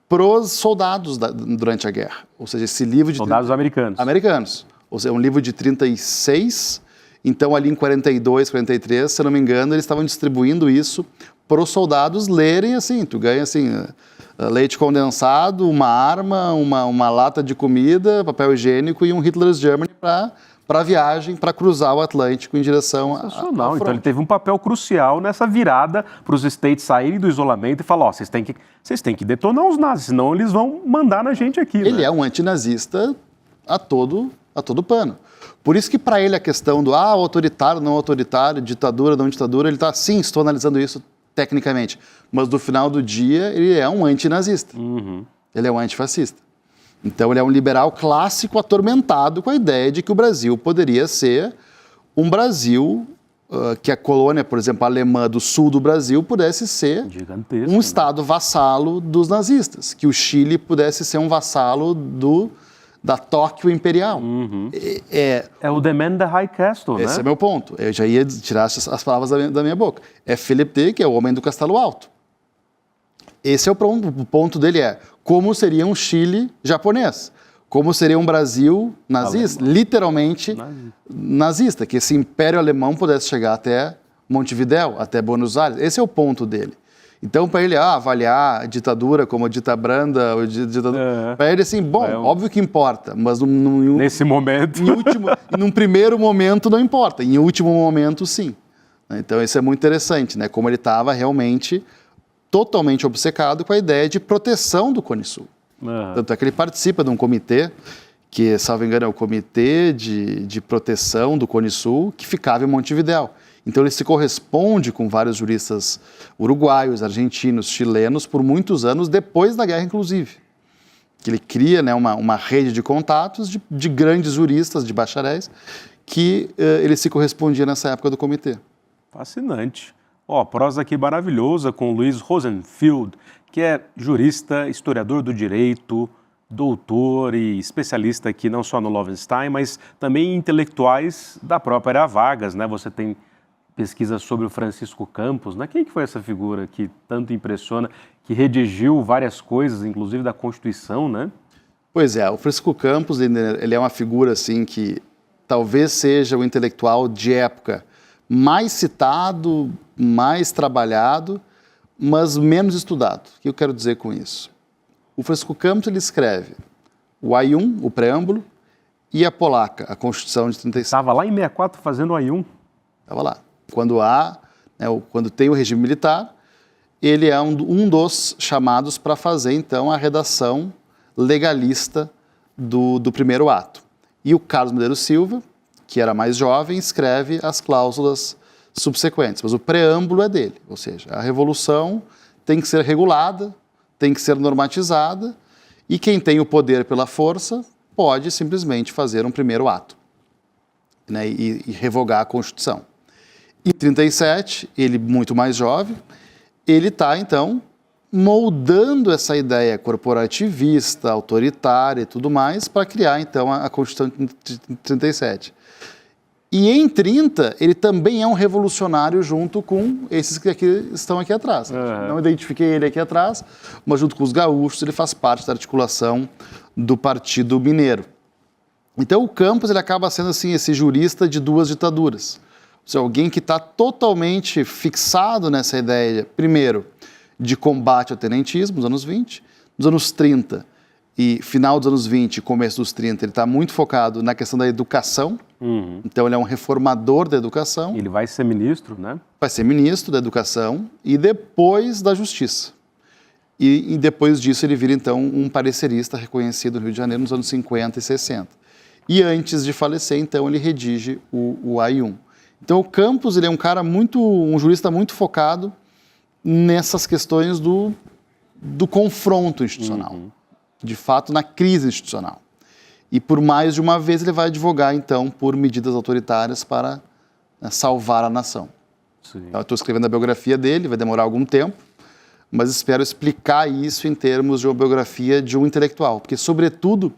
para os soldados durante a guerra. Ou seja, esse livro de... Soldados americanos. Americanos. Ou seja, um livro de 36... Então, ali em 42, 43, se eu não me engano, eles estavam distribuindo isso para os soldados lerem, assim, tu ganha, assim, leite condensado, uma arma, uma lata de comida, papel higiênico e um Hitler's Germany para a viagem, para cruzar o Atlântico em direção à Sensacional. Então, ele teve um papel crucial nessa virada para os States saírem do isolamento e falar, ó, vocês têm que detonar os nazis, senão eles vão mandar na gente aqui. Ele é um antinazista a todo pano. Por isso que para ele a questão do autoritário, não autoritário, ditadura, não ditadura, ele está, sim, estou analisando isso tecnicamente, mas no final do dia ele é um antinazista, ele é um antifascista. Então ele é um liberal clássico atormentado com a ideia de que o Brasil poderia ser um Brasil, que a colônia, por exemplo, alemã do sul do Brasil pudesse ser gigantesco, um estado vassalo dos nazistas, que o Chile pudesse ser um vassalo da Tóquio Imperial. É o The Man in the High Castle, né? Esse é meu ponto. Eu já ia tirar as palavras da minha boca. É Philip Dick, é o homem do Castelo Alto. Esse é o ponto dele, como seria um Chile japonês? Como seria um Brasil nazista? Alemão. Literalmente nazista. Que esse império alemão pudesse chegar até Montevidéu, até Buenos Aires. Esse é o ponto dele. Então, para ele avaliar a ditadura como a ditabranda, para ele, assim, bom, óbvio que importa, mas nesse momento. Num primeiro momento não importa, em último momento, sim. Então, isso é muito interessante, né? Como ele estava realmente totalmente obcecado com a ideia de proteção do Cone Sul. Tanto é que ele participa de um comitê, que, salvo engano, é o Comitê de Proteção do Cone Sul, que ficava em Montevidéu. Então, ele se corresponde com vários juristas uruguaios, argentinos, chilenos, por muitos anos, depois da guerra, inclusive. que ele cria, né, uma rede de contatos de grandes juristas, de bacharéis, que ele se correspondia nessa época do comitê. Fascinante. Ó, prosa aqui maravilhosa com Louis Rosenfeld, que é jurista, historiador do direito, doutor e especialista aqui não só no Lovenstein, mas também em intelectuais da própria Vargas, né? Você tem pesquisa sobre o Francisco Campos, né? Quem que foi essa figura que tanto impressiona, que redigiu várias coisas, inclusive da Constituição, né? Pois é, o Francisco Campos, ele é uma figura assim que talvez seja o intelectual de época mais citado, mais trabalhado, mas menos estudado. O que eu quero dizer com isso? O Francisco Campos, ele escreve o AI-1, o preâmbulo, e a polaca, a Constituição de 36. Estava lá em 64 fazendo o AI-1. Estava lá. Quando tem o regime militar, ele é um dos chamados para fazer, então, a redação legalista do primeiro ato. E o Carlos Medeiros Silva, que era mais jovem, escreve as cláusulas subsequentes. Mas o preâmbulo é dele, ou seja, a Revolução tem que ser regulada, tem que ser normatizada, e quem tem o poder pela força pode simplesmente fazer um primeiro ato, né, e revogar a Constituição. Em 37, ele muito mais jovem, ele está, então, moldando essa ideia corporativista, autoritária e tudo mais, para criar, então, a Constituição de 37. E em 30, ele também é um revolucionário junto com esses que estão aqui atrás. Não identifiquei ele aqui atrás, mas junto com os gaúchos, ele faz parte da articulação do Partido Mineiro. Então, o Campos ele acaba sendo assim, esse jurista de duas ditaduras. Ou seja, alguém que está totalmente fixado nessa ideia, primeiro, de combate ao tenentismo, nos anos 20, nos anos 30 e final dos anos 20 e começo dos 30, ele está muito focado na questão da educação. Então, ele é um reformador da educação. Ele vai ser ministro, né? Vai ser ministro da educação e depois da justiça. E depois disso, ele vira, então, um parecerista reconhecido no Rio de Janeiro nos anos 50 e 60. E antes de falecer, então, ele redige o AI-1. Então, o Campos, ele é um jurista muito focado nessas questões do confronto institucional, de fato, na crise institucional. E por mais de uma vez ele vai advogar, então, por medidas autoritárias para salvar a nação. Eu estou escrevendo a biografia dele, vai demorar algum tempo, mas espero explicar isso em termos de uma biografia de um intelectual, porque, sobretudo,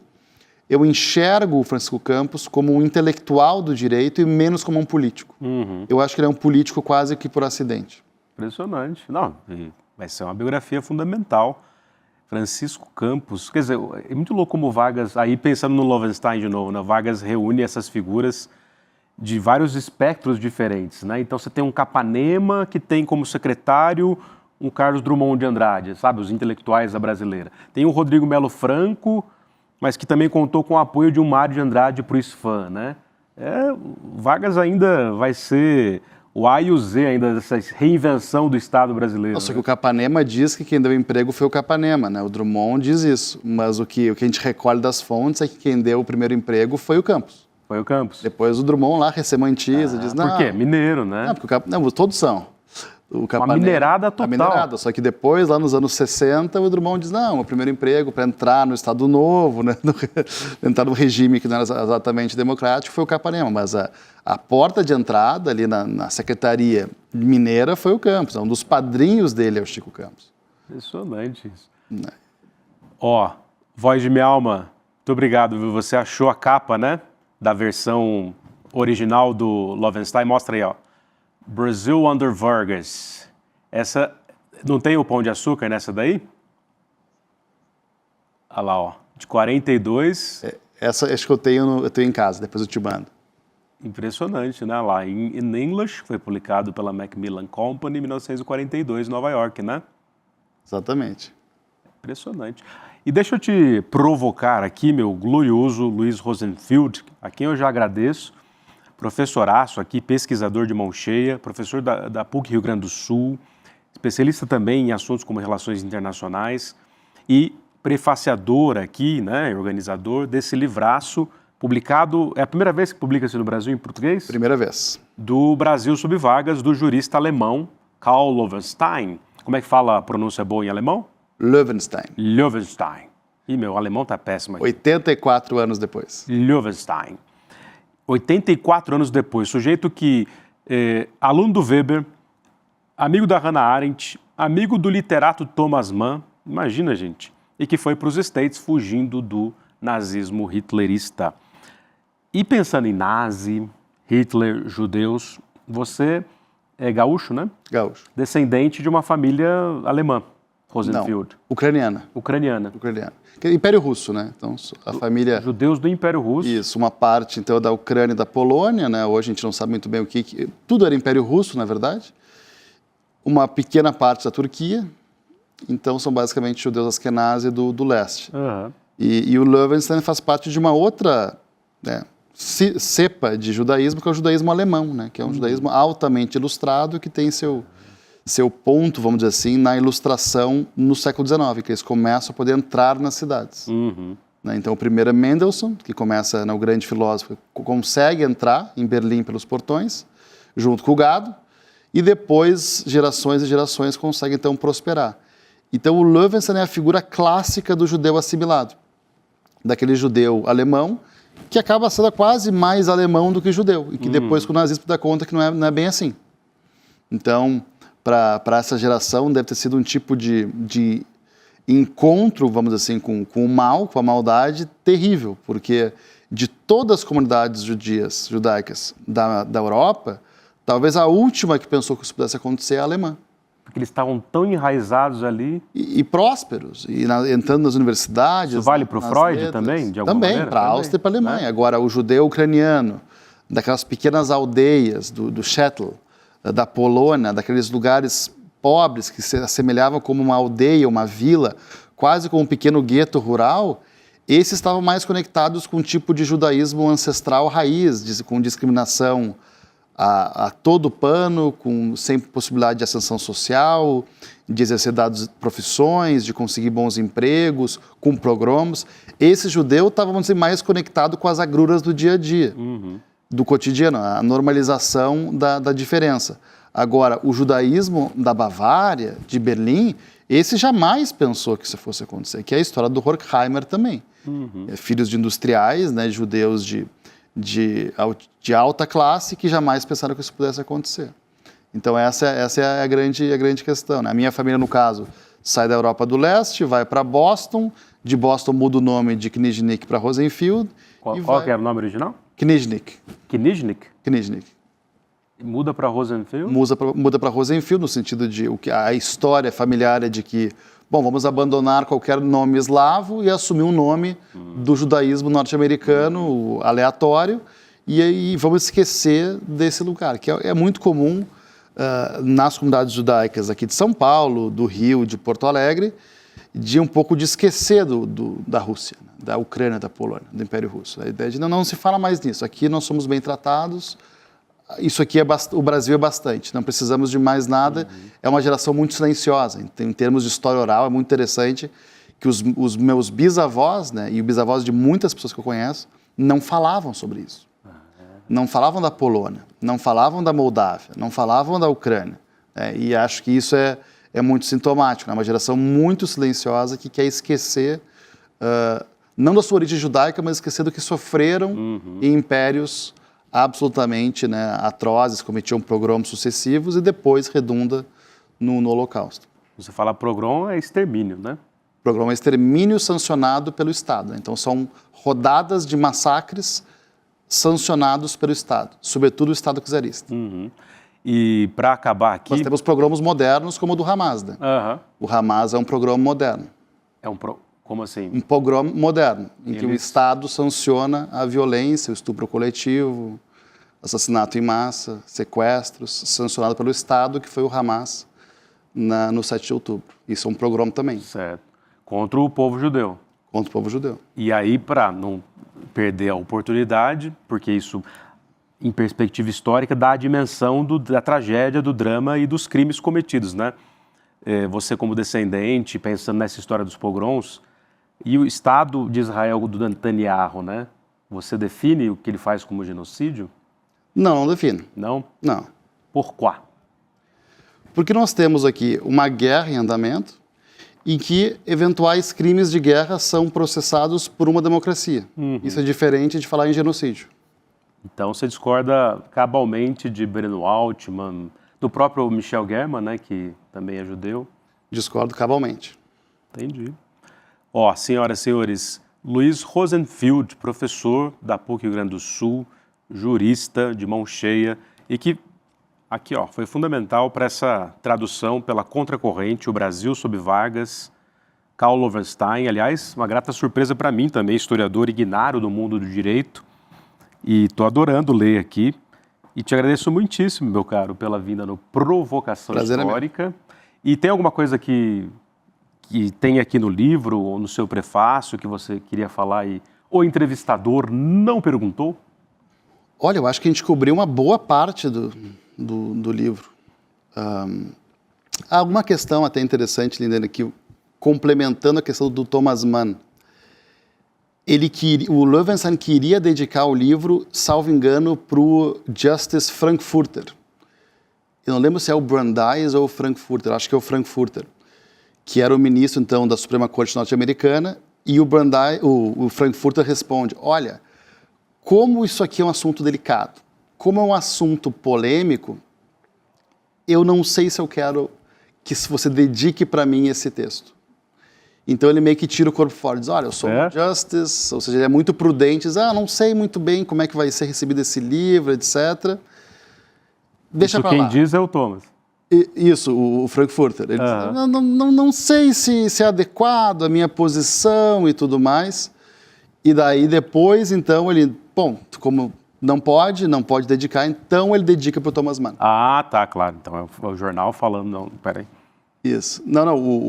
eu enxergo o Francisco Campos como um intelectual do direito e menos como um político. Eu acho que ele é um político quase que por acidente. Impressionante. Não, vai ser uma biografia fundamental. Francisco Campos, quer dizer, é muito louco como Vargas, aí pensando no Lovenstein de novo, né? Vargas reúne essas figuras de vários espectros diferentes, né? Então você tem um Capanema que tem como secretário um Carlos Drummond de Andrade, sabe, os intelectuais da brasileira. Tem o Rodrigo Melo Franco, mas que também contou com o apoio de um Mário de Andrade para o SFAM, né? Vargas ainda vai ser o A e o Z ainda dessa reinvenção do Estado brasileiro. Só que o Capanema diz que quem deu emprego foi o Capanema, né? O Drummond diz isso, mas o que a gente recolhe das fontes é que quem deu o primeiro emprego foi o Campos. Foi o Campos. Depois o Drummond lá ressemantiza, diz não. Por quê? Mineiro, né? Não, porque não, todos são. Uma minerada total. A minerada, só que depois, lá nos anos 60, o Drummond diz, não, o primeiro emprego para entrar no Estado Novo, né, entrar no regime que não era exatamente democrático, foi o Capanema, mas a porta de entrada ali na Secretaria Mineira foi o Campos, um dos padrinhos dele é o Chico Campos. Impressionante isso. Ó, Voz de Minha Alma, muito obrigado, viu? Você achou a capa, né, da versão original do Lovenstein, mostra aí, ó. Brazil Under Vargas. Essa, não tem o Pão de Açúcar nessa daí? Olha lá, ó, de 42. Essa acho que eu tenho em casa, depois eu te mando. Impressionante, né? Lá em English, foi publicado pela Macmillan Company em 1942, em Nova York, né? Exatamente. Impressionante. E deixa eu te provocar aqui, meu glorioso Louis Rosenfeld, a quem eu já agradeço, professoraço aqui, pesquisador de mão cheia, professor da PUC Rio Grande do Sul, especialista também em assuntos como relações internacionais e prefaciador aqui, né, organizador desse livraço publicado, é a primeira vez que publica-se no Brasil em português? Primeira vez. Do Brasil sob Vargas, do jurista alemão Karl Lovenstein. Como é que fala a pronúncia boa em alemão? Lovenstein. Lovenstein. Ih, meu alemão tá péssimo aqui. 84 anos depois. Löwenstein. 84 anos depois, sujeito que aluno do Weber, amigo da Hannah Arendt, amigo do literato Thomas Mann, imagina, gente, e que foi para os States fugindo do nazismo hitlerista. E pensando em nazi, Hitler, judeus, você é gaúcho, né? Gaúcho. Descendente de uma família alemã, Rosenfeld. Não, ucraniana. Ucraniana. Império Russo, né? Então, a família... Judeus do Império Russo. Isso, uma parte, então, da Ucrânia e da Polônia, né? Hoje a gente não sabe muito bem o que... Tudo era Império Russo, na verdade. Uma pequena parte da Turquia. Então, são basicamente judeus askenazi do leste. Uhum. E o Löwenstein faz parte de uma outra cepa de judaísmo, que é o judaísmo alemão, né? Que é um judaísmo altamente ilustrado, que tem seu ponto, vamos dizer assim, na ilustração no século XIX, que eles começam a poder entrar nas cidades. Uhum. Né? Então, o primeiro é Mendelssohn, que começa, o grande filósofo, consegue entrar em Berlim pelos portões, junto com o gado, e depois, gerações e gerações, conseguem, então, prosperar. Então, o Löwenstein é a figura clássica do judeu assimilado, daquele judeu alemão, que acaba sendo quase mais alemão do que judeu, e que depois, com o nazismo, dá conta que não é bem assim. Então, para essa geração, deve ter sido um tipo de encontro, vamos dizer assim, com o mal, com a maldade, terrível, porque de todas as comunidades judaicas da Europa, talvez a última que pensou que isso pudesse acontecer é a alemã. Porque eles estavam tão enraizados ali. E prósperos, entrando nas universidades. Isso vale para o Freud letras. também, de alguma também, maneira? Para a Áustria e para a Alemanha. Né? Agora, o judeu ucraniano, daquelas pequenas aldeias do Shetl, da Polônia, daqueles lugares pobres que se assemelhavam como uma aldeia, uma vila, quase como um pequeno gueto rural, esses estavam mais conectados com um tipo de judaísmo ancestral raiz, com discriminação a todo pano, sem possibilidade de ascensão social, de exercer dadas profissões, de conseguir bons empregos, com progromos. Esse judeu estava, vamos dizer, mais conectado com as agruras do dia a dia, do cotidiano, a normalização da diferença. Agora, o judaísmo da Bavária, de Berlim, esse jamais pensou que isso fosse acontecer, que é a história do Horkheimer também. Filhos de industriais, né, judeus de alta classe que jamais pensaram que isso pudesse acontecer. Então essa é a grande questão. Né? A minha família, no caso, sai da Europa do Leste, vai para Boston, de Boston muda o nome de Knižnik para Rosenfeld. Qual que era o nome original? Knižnik. Knižnik? Knižnik. Muda para Rosenfeld? Muda para Rosenfeld, no sentido de a história familiar é de que, bom, vamos abandonar qualquer nome eslavo e assumir um nome do judaísmo norte-americano aleatório e vamos esquecer desse lugar, que é muito comum nas comunidades judaicas aqui de São Paulo, do Rio, de Porto Alegre, de um pouco de esquecer da Rússia, né? Da Ucrânia, da Polônia, do Império Russo. A ideia de não se fala mais nisso, aqui nós somos bem tratados, isso aqui o Brasil é bastante, não precisamos de mais nada, é uma geração muito silenciosa, em termos de história oral é muito interessante que os meus bisavós, né, e os bisavós de muitas pessoas que eu conheço, não falavam sobre isso. Não falavam da Polônia, não falavam da Moldávia, não falavam da Ucrânia, né, e acho que isso é muito sintomático, é uma geração muito silenciosa que quer esquecer, não da sua origem judaica, mas esquecer do que sofreram em impérios absolutamente, né, atrozes, cometiam pogromos sucessivos e depois redunda no Holocausto. Você fala pogrom é extermínio, né? Pogrom é extermínio sancionado pelo Estado. Então são rodadas de massacres sancionados pelo Estado, sobretudo o Estado czarista. E para acabar aqui... Nós temos progromos modernos como o do Hamas, né? O Hamas é um programa moderno. Como assim? Um pogrom moderno, em que o Estado sanciona a violência, o estupro coletivo, assassinato em massa, sequestros, sancionado pelo Estado, que foi o Hamas no 7 de outubro. Isso é um pogrom também. Certo. Contra o povo judeu. Contra o povo judeu. E aí, para não perder a oportunidade, porque isso, em perspectiva histórica, dá a dimensão da tragédia, do drama e dos crimes cometidos, né? Você como descendente, pensando nessa história dos pogroms, e o Estado de Israel do Netanyahu, né? Você define o que ele faz como genocídio? Não defino. Não? Não. Por quê? Porque nós temos aqui uma guerra em andamento em que eventuais crimes de guerra são processados por uma democracia. Isso é diferente de falar em genocídio. Então você discorda cabalmente de Breno Altman, do próprio Michel German, né, que também é judeu? Discordo cabalmente. Entendi. Ó, senhoras e senhores, Luiz Rosenfield, professor da PUC Rio Grande do Sul, jurista de mão cheia e que, aqui ó, foi fundamental para essa tradução pela Contracorrente, O Brasil sob Vargas, Karl Lovenstein, aliás, uma grata surpresa para mim também, historiador ignaro do mundo do direito, e estou adorando ler aqui, e te agradeço muitíssimo, meu caro, pela vinda no Provocação Histórica. E tem alguma coisa que tem aqui no livro ou no seu prefácio que você queria falar e o entrevistador não perguntou? Olha, eu acho que a gente cobriu uma boa parte do livro. Há uma questão até interessante, Lindana, aqui, complementando a questão do Thomas Mann. O Loewenstein queria dedicar o livro, salvo engano, para o Justice Frankfurter. Eu não lembro se é o Brandeis ou o Frankfurter, acho que é o Frankfurter, que era o ministro, então, da Suprema Corte Norte-Americana, e o Frankfurter responde, olha, como isso aqui é um assunto delicado, como é um assunto polêmico, eu não sei se eu quero que você dedique para mim esse texto. Então ele meio que tira o corpo fora, diz, olha, eu sou um justice, ou seja, ele é muito prudente, diz, não sei muito bem como é que vai ser recebido esse livro, etc. Deixa para lá. Quem diz é o Thomas. Isso, o Frankfurter. Ele diz, não sei se é adequado a minha posição e tudo mais. E daí depois, então, ele, bom, como não pode dedicar, então ele dedica para o Thomas Mann. Ah, tá, claro. Então é o jornal falando, não, peraí. Isso.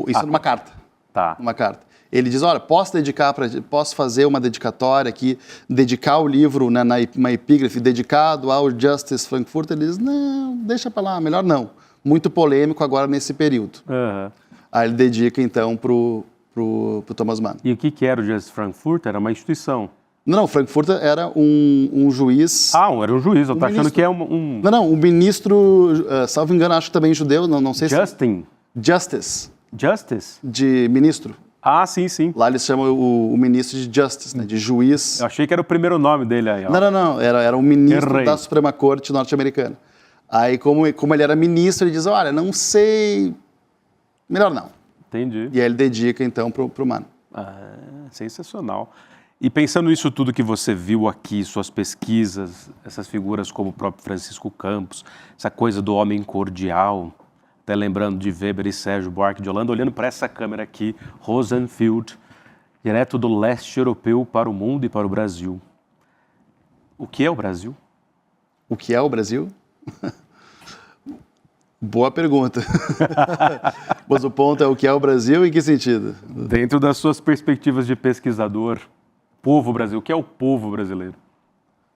Isso é numa carta. Tá. Uma carta. Ele diz, olha, posso fazer uma dedicatória aqui, dedicar o livro, né, uma epígrafe dedicado ao Justice Frankfurter. Ele diz, não, deixa para lá, melhor não. Muito polêmico agora nesse período. Aí ele dedica, então, pro Thomas Mann. E o que era o Justice Frankfurter? Era uma instituição? Não, Frankfurter era um juiz... era um juiz, eu tô achando que é um... Não, um ministro, salvo engano, acho também judeu, não sei Justin? Justice, de ministro. Ah, sim. Lá eles chamam o ministro de Justice, né, de juiz. Eu achei que era o primeiro nome dele aí. Ó. Não, era um ministro da Suprema Corte norte-americana. Aí, como ele era ministro, ele diz, olha, não sei, melhor não. Entendi. E aí ele dedica, então, pro Mann. Sensacional. E pensando nisso tudo que você viu aqui, suas pesquisas, essas figuras como o próprio Francisco Campos, essa coisa do homem cordial, até lembrando de Weber e Sérgio Buarque de Holanda, olhando para essa câmera aqui, Rosenfield, direto do leste europeu para o mundo e para o Brasil. O que é o Brasil? O que é o Brasil? Boa pergunta. Mas o ponto é o que é o Brasil, em que sentido? Dentro das suas perspectivas de pesquisador, povo brasileiro, o que é o povo brasileiro?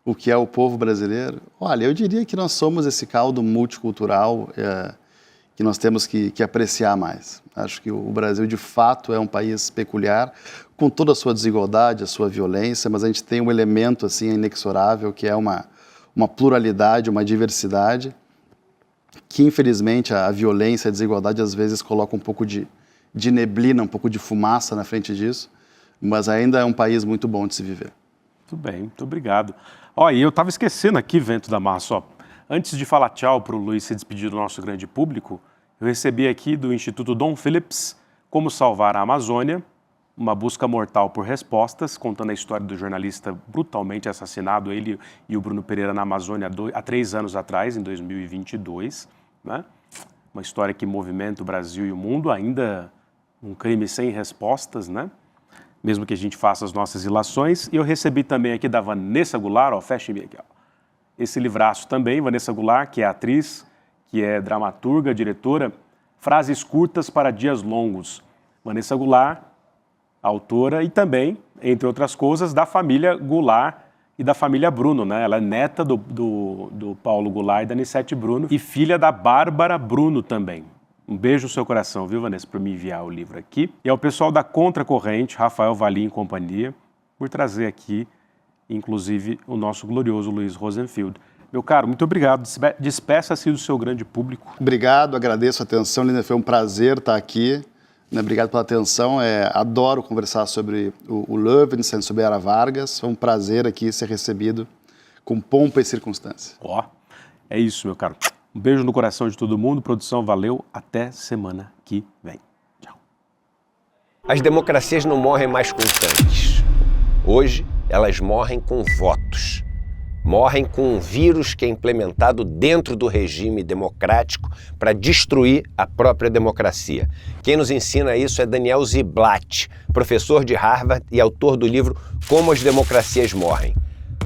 O que é o povo brasileiro? Olha, eu diria que nós somos esse caldo multicultural que nós temos que apreciar mais. Acho que o Brasil, de fato, é um país peculiar, com toda a sua desigualdade, a sua violência, mas a gente tem um elemento assim inexorável, que é uma pluralidade, uma diversidade, que, infelizmente, a violência, a desigualdade, às vezes, coloca um pouco de neblina, um pouco de fumaça na frente disso, mas ainda é um país muito bom de se viver. Muito bem, muito obrigado. E eu estava esquecendo aqui, Vento da Massa, antes de falar tchau para o Luiz se despedir do nosso grande público, eu recebi aqui do Instituto Dom Phillips Como Salvar a Amazônia, uma busca mortal por respostas, contando a história do jornalista brutalmente assassinado, ele e o Bruno Pereira na Amazônia há 3 anos atrás, em 2022. Né? Uma história que movimenta o Brasil e o mundo, ainda um crime sem respostas, né? Mesmo que a gente faça as nossas ilações. E eu recebi também aqui da Vanessa Goulart, fecha-me aqui, esse livraço também, Vanessa Goulart, que é atriz, que é dramaturga, diretora, Frases Curtas para Dias Longos. Vanessa Goulart, autora e também, entre outras coisas, da família Goulart e da família Bruno, né? Ela é neta do Paulo Goulart e da Anissete Bruno e filha da Bárbara Bruno também. Um beijo no seu coração, viu, Vanessa, por me enviar o livro aqui. E ao pessoal da Contracorrente, Rafael Valim e companhia, por trazer aqui, inclusive, o nosso glorioso Luiz Rosenfield. Meu caro, muito obrigado. Despeça-se do seu grande público. Obrigado, agradeço a atenção, Linda. Foi um prazer estar aqui. Obrigado pela atenção. Adoro conversar sobre o Löwenstein, sobre Era Vargas. Foi um prazer aqui ser recebido com pompa e circunstância. É isso, meu caro. Um beijo no coração de todo mundo. Produção, valeu. Até semana que vem. Tchau. As democracias não morrem mais com tanques. Hoje, elas morrem com votos. Morrem com um vírus que é implementado dentro do regime democrático para destruir a própria democracia. Quem nos ensina isso é Daniel Ziblatt, professor de Harvard e autor do livro Como as Democracias Morrem.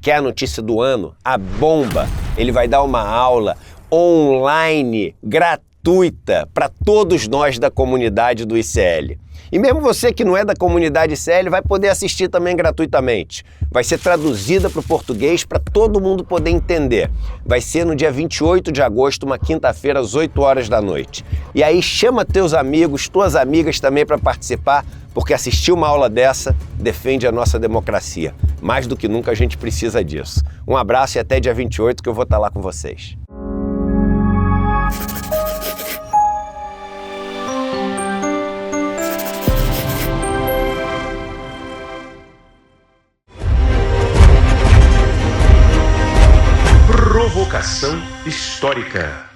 Quer a notícia do ano? A bomba! Ele vai dar uma aula online, gratuita, para todos nós da comunidade do ICL. E mesmo você que não é da comunidade ICL vai poder assistir também gratuitamente. Vai ser traduzida para o português para todo mundo poder entender. Vai ser no dia 28 de agosto, uma quinta-feira, às 8 horas da noite. E aí chama teus amigos, tuas amigas também para participar, porque assistir uma aula dessa defende a nossa democracia. Mais do que nunca a gente precisa disso. Um abraço e até dia 28 que eu vou estar lá com vocês. Provocação histórica.